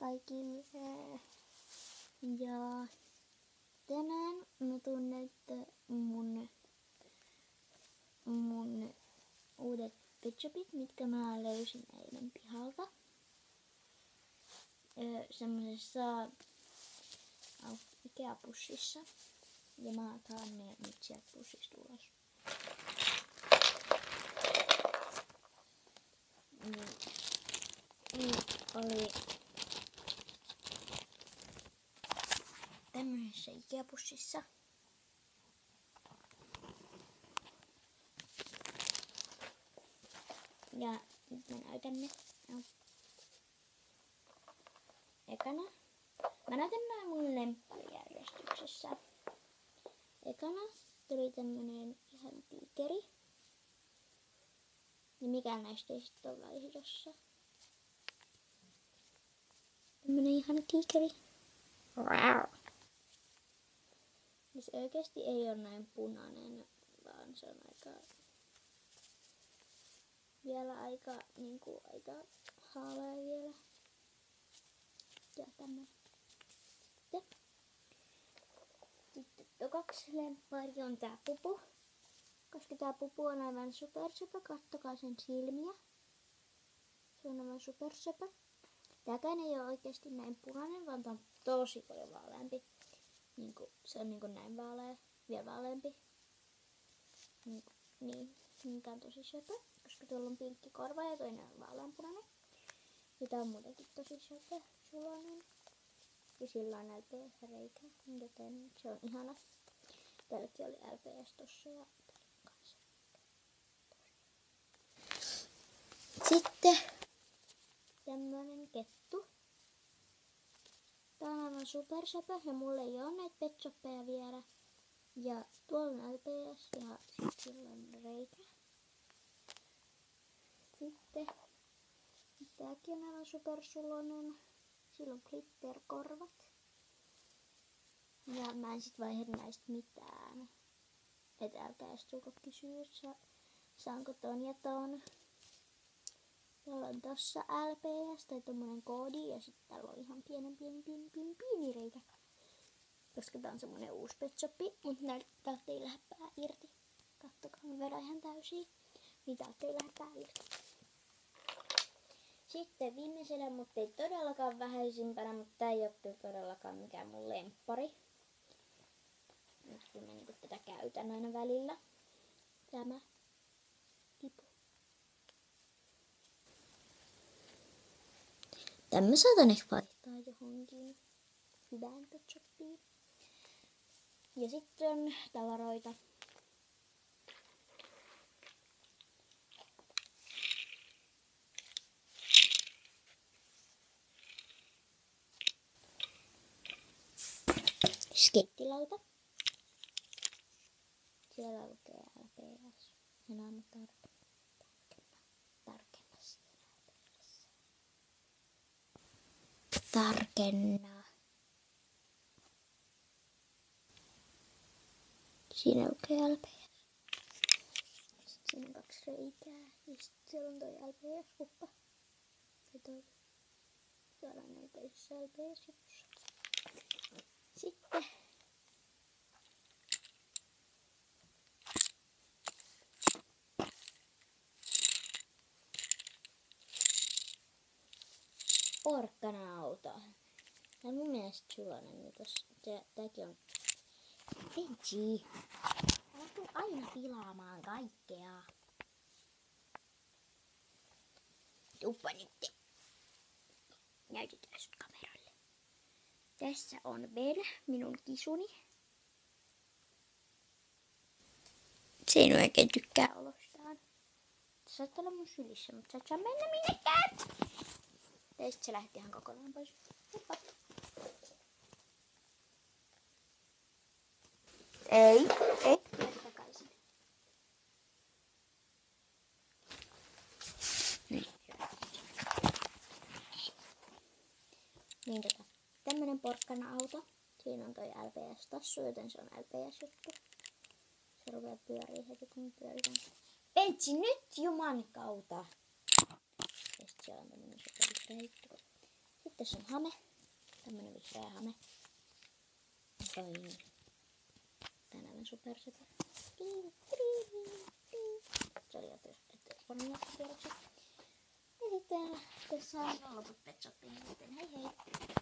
kaikille. Ja tänään mä tuun näyttää mun uudet petshopit, mitkä mä löysin eilen pihalta. Semmosessa Ikea-pussissa. Ja mä otan ne nyt sieltä pussista ulos. Oli tämmöisessä Ikea-pussissa. Ja nyt mä näytän ne. Ekana. Mä näytän nää mun lempparijärjestyksessä. Ekana tuli tämmönen ihan tiikeri. Ja mikään näistä ei sit ole vaihdossa. Tämmönen ihan tiikeri. Ja se oikeesti ei oo näin punainen, vaan se on aika haalea vielä. Ja tämmönen. Sitten tokaksi lemppari on tää pupu. Koska tää pupu on aivan supersöpö, kattokaa sen silmiä. Se on aivan supersöpö. Tääkään ei oo oikeesti näin punainen, vaan tää on tosi paljon vaaleampi. Se on näin vaalea, vielä vaaleampi. Niin tää on tosi söpö, koska tuolla on pinkki korva ja toinen on vaaleanpunainen. Ja tää on muutenkin tosi söpö, suloinen. Ja sillä on LPS-reikä, joten se on ihana. Täälläkin oli LPS tossa ja kanssa. Sitten tämmönen kettu. Tää on aivan supersöpö ja mulla ei oo näitä petshoppeja vielä. Ja tuolla on LPS ja sit sillä on reikä. Sitten tääkin on aivan supersulonen. Sillä on glitterkorvat. Ja mä en sit vaihda näistä mitään. Et älkää edes tulko kysyä, saanko ton ja ton. Täällä on tossa LPS tai tommonen koodi ja sit täällä on ihan pieni reikä. Koska tää on semmonen uusi petshoppi, mut täältä ei lähde pää irti. Kattokaa, mä vedän ihan täysin. Niin täältä ei lähde pää irti. Sitten viimeisenä, mutta ei todellakaan vähäisimpänä, mutta tää ei oo kyllä todellakaan mikään mun lemppari. Nyt kun mä tätä käytän aina välillä. Tämä pipu. Tän mä saatan ehkä vaihtaa johonkin hyvään petshoppiin. Ja sitten on tavaroita. Skettilauta. Siellä lukee LPS. Ja nämä on tarkenna siinä LPS. Tarkenna. Siinä lukee LPS. Sitten siinä on 2 reikää. Ja sitten siellä on toi LPS-kuppa. Ja toi. Siellä on näitä toisessa LPS-jutussa. Sitten porkkana-auto. Tää on mun mielestä sulonen. Tääkin on Benji. Älä tuu aina pilaamaan kaikkea. Tuppa nyt. Näytetään sut kameralle. Tässä on Ben, minun kisuni. Se ei oikein tykkää olostaan. Sä saat olla mun sylissä, mutta sä et saa mennä minnekään. Ja sit se lähti ihan kokonaan pois. Huppa. Ei. Lähti takaisin. Niin tämmönen porkkana-auto. Siinä on toi LPS-tassu, joten se on LPS-juttu. Se rupeaa pyörii heti kun pyöritään. Pentsi nyt juman kautta! Ja sit siellä on tämmönen sokerisreittu. Sitten Tässä on hame. Tämmönen vihreä hame. Tänään supersepä. Se oli varmaan tiedoksi. Ja sitten tässä on loput Pet Shopin. Hei hei!